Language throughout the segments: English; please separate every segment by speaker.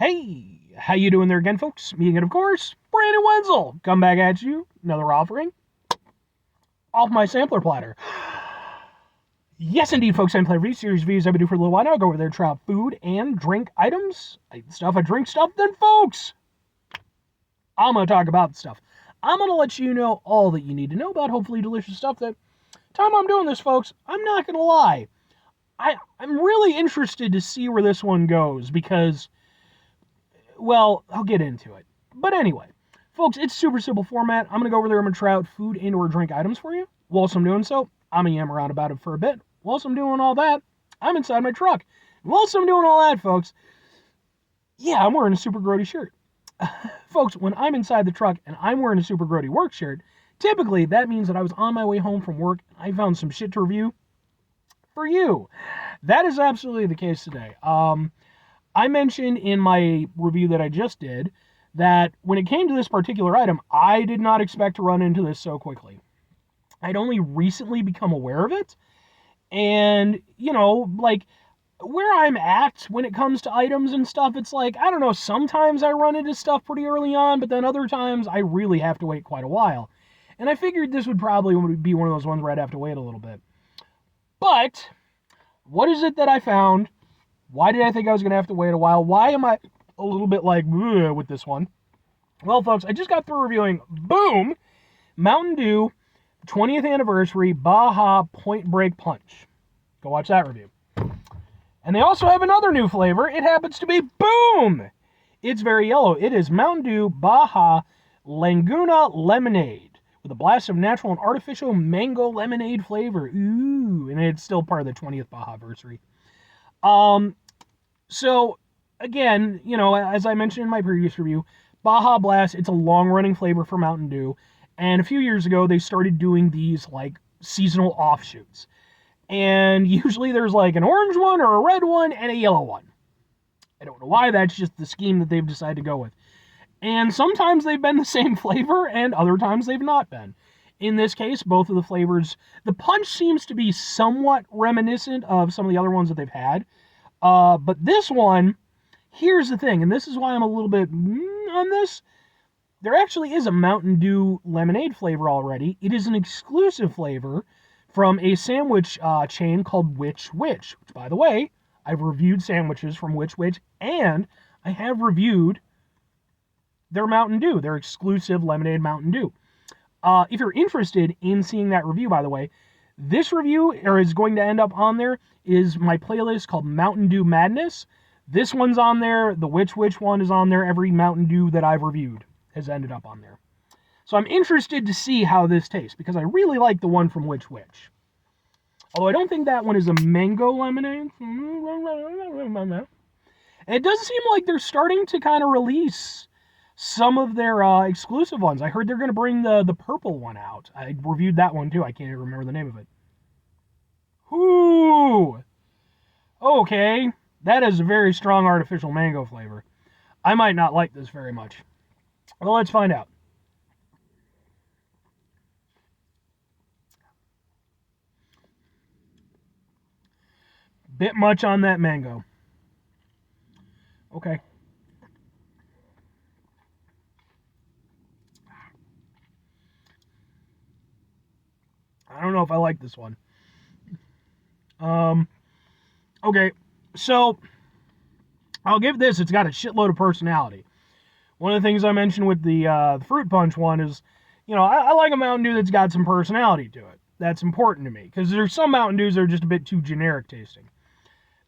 Speaker 1: Hey, how you doing there again, folks? Me again, of course, Brandon Wenzel. Come back at you, another offering off my sampler platter. Yes, indeed, folks, I'm playing series reviews I've been doing for a little while now. I go over there, try out food and drink items. I eat stuff, I drink stuff, then, folks, I'm going to talk about stuff. I'm going to let you know all that you need to know about hopefully delicious stuff. That time I'm doing this, folks, I'm not going to lie. I'm really interested to see where this one goes because, well, I'll get into it. But anyway, folks, it's super simple format. I'm going to go over there, I'm going to try out food and or drink items for you. Whilst I'm doing so, I'm going to yam around about it for a bit. Whilst I'm doing all that, I'm inside my truck. Whilst I'm doing all that, folks, yeah, I'm wearing a Super Grody shirt. Folks, when I'm inside the truck and I'm wearing a Super Grody work shirt, typically that means that I was on my way home from work and I found some shit to review for you. That is absolutely the case today. I mentioned in my review that I just did that when it came to this particular item, I did not expect to run into this so quickly. I'd only recently become aware of it. And, you know, like, where I'm at when it comes to items and stuff, it's like, I don't know, sometimes I run into stuff pretty early on, but then other times I really have to wait quite a while. And I figured this would probably be one of those ones where I'd have to wait a little bit. But, what is it that I found? Why did I think I was going to have to wait a while? Why am I a little bit like, with this one? Well, folks, I just got through reviewing, boom, Mountain Dew 20th Anniversary Baja Point Break Punch. Go watch that review. And they also have another new flavor. It happens to be, boom! It's very yellow. It is Mountain Dew Baja Laguna Lemonade with a blast of natural and artificial mango lemonade flavor. Ooh, and it's still part of the 20th Baja Anniversary. So, again, you know, as I mentioned in my previous review, Baja Blast, it's a long-running flavor for Mountain Dew. And a few years ago, they started doing these, like, seasonal offshoots. And usually there's, like, an orange one or a red one and a yellow one. I don't know why, that's just the scheme that they've decided to go with. And sometimes they've been the same flavor, and other times they've not been. In this case, both of the flavors, the punch seems to be somewhat reminiscent of some of the other ones that they've had. But this one, here's the thing, and this is why I'm a little bit on this. There actually is a Mountain Dew lemonade flavor already. It is an exclusive flavor from a sandwich chain called Which, which, by the way, I've reviewed sandwiches from Which, and I have reviewed their Mountain Dew, their exclusive lemonade Mountain Dew. If you're interested in seeing that review, by the way, this review, or is going to end up on there, is my playlist called Mountain Dew Madness. This one's on there. The Which one is on there. Every Mountain Dew that I've reviewed has ended up on there. So I'm interested to see how this tastes, because I really like the one from Which. Although I don't think that one is a mango lemonade. And it does seem like they're starting to kind of release some of their exclusive ones. I heard they're going to bring the purple one out. I reviewed that one too. I can't even remember the name of it. Ooh! Okay. That is a very strong artificial mango flavor. I might not like this very much. Well, let's find out. Bit much on that mango. Okay. I don't know if I like this one. Okay, so I'll give this, it's got a shitload of personality. One of the things I mentioned with the fruit punch one is, you know, I like a Mountain Dew that's got some personality to it. That's important to me, because there's some Mountain Dews that are just a bit too generic tasting.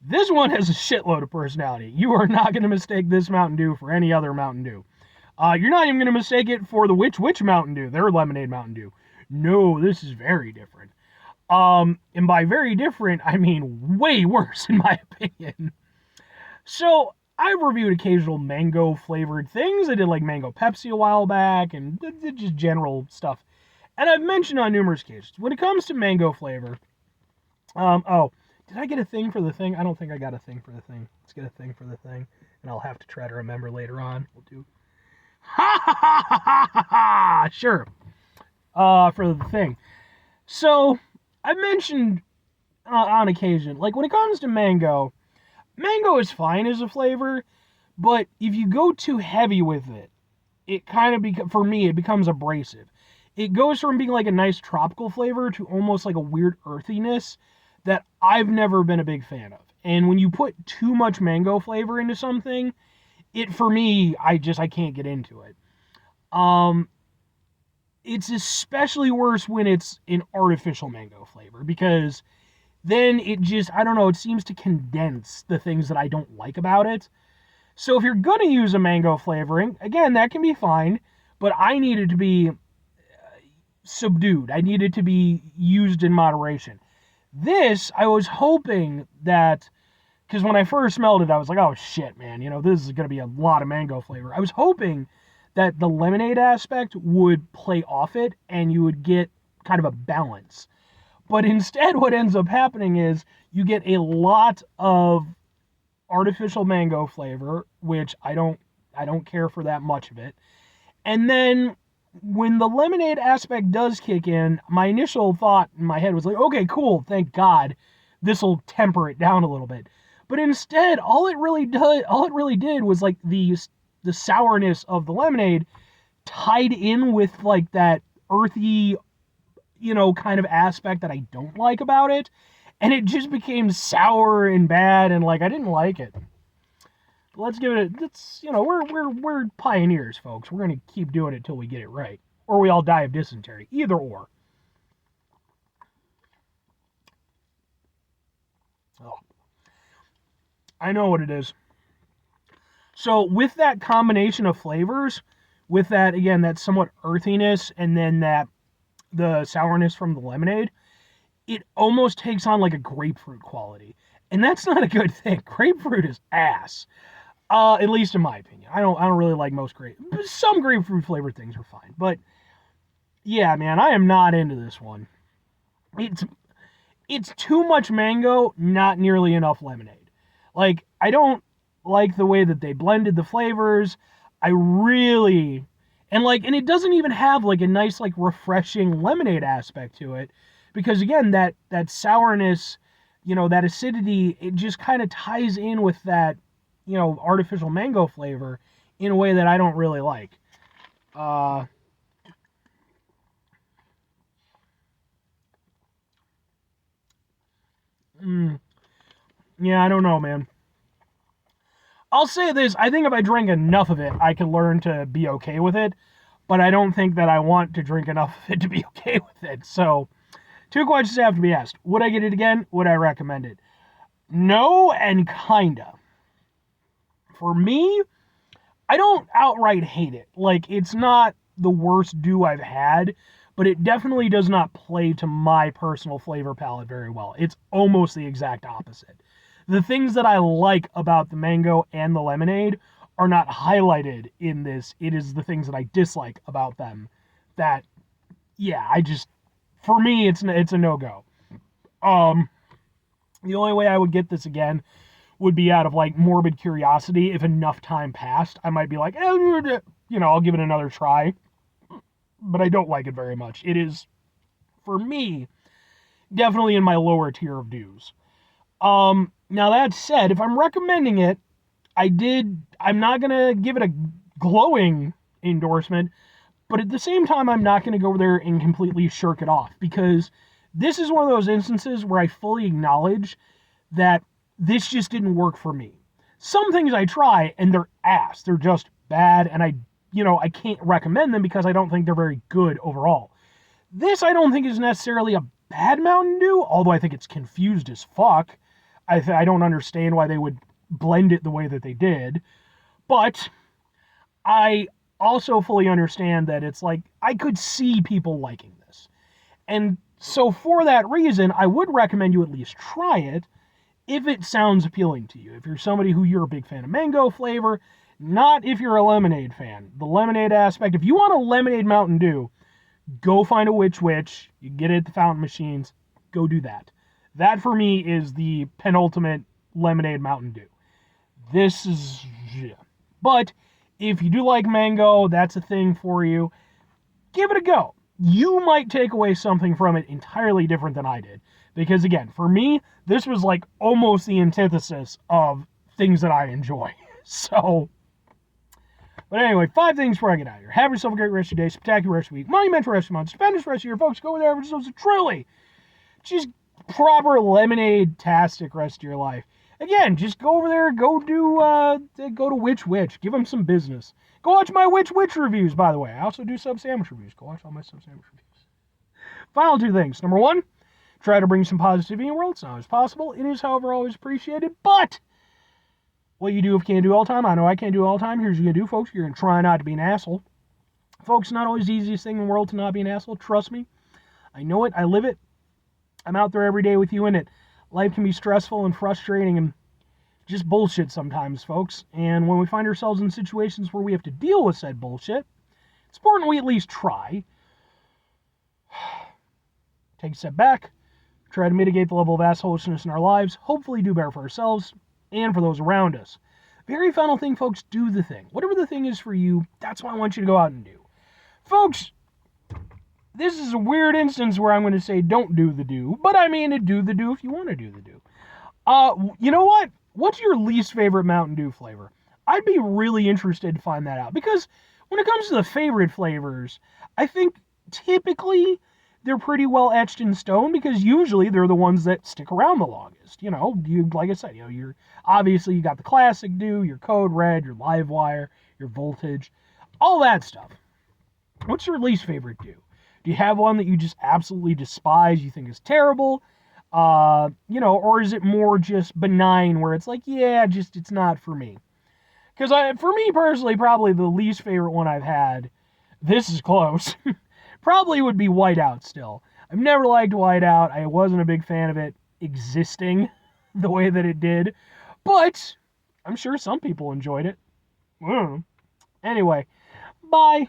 Speaker 1: This one has a shitload of personality. You are not going to mistake this Mountain Dew for any other Mountain Dew. You're not even going to mistake it for the Which Mountain Dew, their lemonade Mountain Dew. No, this is very different. And by very different, I mean way worse, in my opinion. So, I've reviewed occasional mango-flavored things. I did, like, mango Pepsi a while back, and just general stuff. And I've mentioned on numerous occasions, when it comes to mango flavor, did I get a thing for the thing? I don't think I got a thing for the thing. Let's get a thing for the thing, and I'll have to try to remember later on. We'll do, ha ha ha ha ha ha, sure, for the thing. So, I've mentioned on occasion, like when it comes to mango is fine as a flavor, But if you go too heavy with it, it kind of for me it becomes abrasive. It goes from being like a nice tropical flavor to almost like a weird earthiness that I've never been a big fan of. And when you put too much mango flavor into something, it for me I can't get into it. Um it's especially worse when it's an artificial mango flavor because then it just I don't know, it seems to condense the things that I don't like about it. So if you're going to use a mango flavoring, again, that can be fine, but I need it to be subdued. I need it to be used in moderation. This, I was hoping that, because when I first smelled it, I was like, oh shit, man, this is going to be a lot of mango flavor. I was hoping that the lemonade aspect would play off it and you would get kind of a balance. But instead, what ends up happening is you get a lot of artificial mango flavor, which I don't care for that much of it. And then when the lemonade aspect does kick in, my initial thought in my head was like, okay, cool, thank God, this will temper it down a little bit. But instead, all it really did was like the sourness of the lemonade tied in with like that earthy, kind of aspect that I don't like about it. And it just became sour and bad, and like I didn't like it. Let's give it. It's we're pioneers, folks. We're gonna keep doing it till we get it right, or we all die of dysentery. Either or. Oh, I know what it is. So with that combination of flavors, with that again that somewhat earthiness, and then the sourness from the lemonade, it almost takes on like a grapefruit quality. And that's not a good thing. Grapefruit is ass. At least in my opinion. I don't really like most some grapefruit flavored things are fine. But yeah, man, I am not into this one. It's too much mango, not nearly enough lemonade. Like, I don't like the way that they blended the flavors. I really and it doesn't even have like a nice like refreshing lemonade aspect to it. Because again, that sourness, that acidity, it just kind of ties in with that, artificial mango flavor in a way that I don't really like. Yeah, I don't know, man. I'll say this, I think if I drank enough of it, I could learn to be okay with it, but I don't think that I want to drink enough of it to be okay with it. So, two questions have to be asked. Would I get it again? Would I recommend it? No, and kinda. For me, I don't outright hate it. Like, it's not the worst dew I've had, but it definitely does not play to my personal flavor palette very well. It's almost the exact opposite. The things that I like about the mango and the lemonade are not highlighted in this. It is the things that I dislike about them that, yeah, for me, it's a no-go. The only way I would get this again would be out of like morbid curiosity. If enough time passed, I might be like, I'll give it another try. But I don't like it very much. It is, for me, definitely in my lower tier of dews. Now that said, if I'm recommending it, I'm not gonna give it a glowing endorsement, but at the same time, I'm not gonna go over there and completely shirk it off, because this is one of those instances where I fully acknowledge that this just didn't work for me. Some things I try and they're ass. They're just bad, and I can't recommend them because I don't think they're very good overall. This I don't think is necessarily a bad Mountain Dew, although I think it's confused as fuck. I don't understand why they would blend it the way that they did. But I also fully understand that it's like, I could see people liking this. And so for that reason, I would recommend you at least try it if it sounds appealing to you. If you're somebody who you're a big fan of mango flavor, not if you're a lemonade fan. The lemonade aspect, if you want a lemonade Mountain Dew, go find a Which Wich. You get it at the fountain machines. Go do that. That for me is the penultimate lemonade Mountain Dew. This is, yeah. But if you do like mango, that's a thing for you. Give it a go. You might take away something from it entirely different than I did. Because again, for me, this was like almost the antithesis of things that I enjoy. So, but anyway, 5 things before I get out of here. Have yourself a great rest of your day, spectacular rest of your week, monumental rest of your month, stupendous rest of your folks. Go over there and just truly, just proper lemonade-tastic rest of your life. Again, just go over there, go to Witch. Give them some business. Go watch my Witch reviews, by the way. I also do sub sandwich reviews. Go watch all my sub sandwich reviews. Final 2 things. Number 1, try to bring some positivity in the world. It's not always possible. It is, however, always appreciated. But what you do if you can't do all the time, I know I can't do all the time. Here's what you're going to do, folks. You're going to try not to be an asshole. Folks, it's not always the easiest thing in the world to not be an asshole. Trust me. I know it. I live it. I'm out there every day with you in it. Life can be stressful and frustrating and just bullshit sometimes, folks. And when we find ourselves in situations where we have to deal with said bullshit, it's important we at least try. Take a step back. Try to mitigate the level of assholishness in our lives. Hopefully do better for ourselves and for those around us. Very final thing, folks, do the thing. Whatever the thing is for you, that's what I want you to go out and do. Folks, this is a weird instance where I'm going to say don't do the do, but I mean to do the do if you want to do the do. You know what? What's your least favorite Mountain Dew flavor? I'd be really interested to find that out, because when it comes to the favorite flavors, I think typically they're pretty well etched in stone, because usually they're the ones that stick around the longest. You know, like I said, you're obviously you got the classic Dew, your Code Red, your Livewire, your Voltage, all that stuff. What's your least favorite Dew? Do you have one that you just absolutely despise, you think is terrible? Or is it more just benign where it's like, yeah, just it's not for me? Because for me personally, probably the least favorite one I've had, this is close, probably would be Whiteout still. I've never liked Whiteout. I wasn't a big fan of it existing the way that it did. But I'm sure some people enjoyed it. Anyway, bye.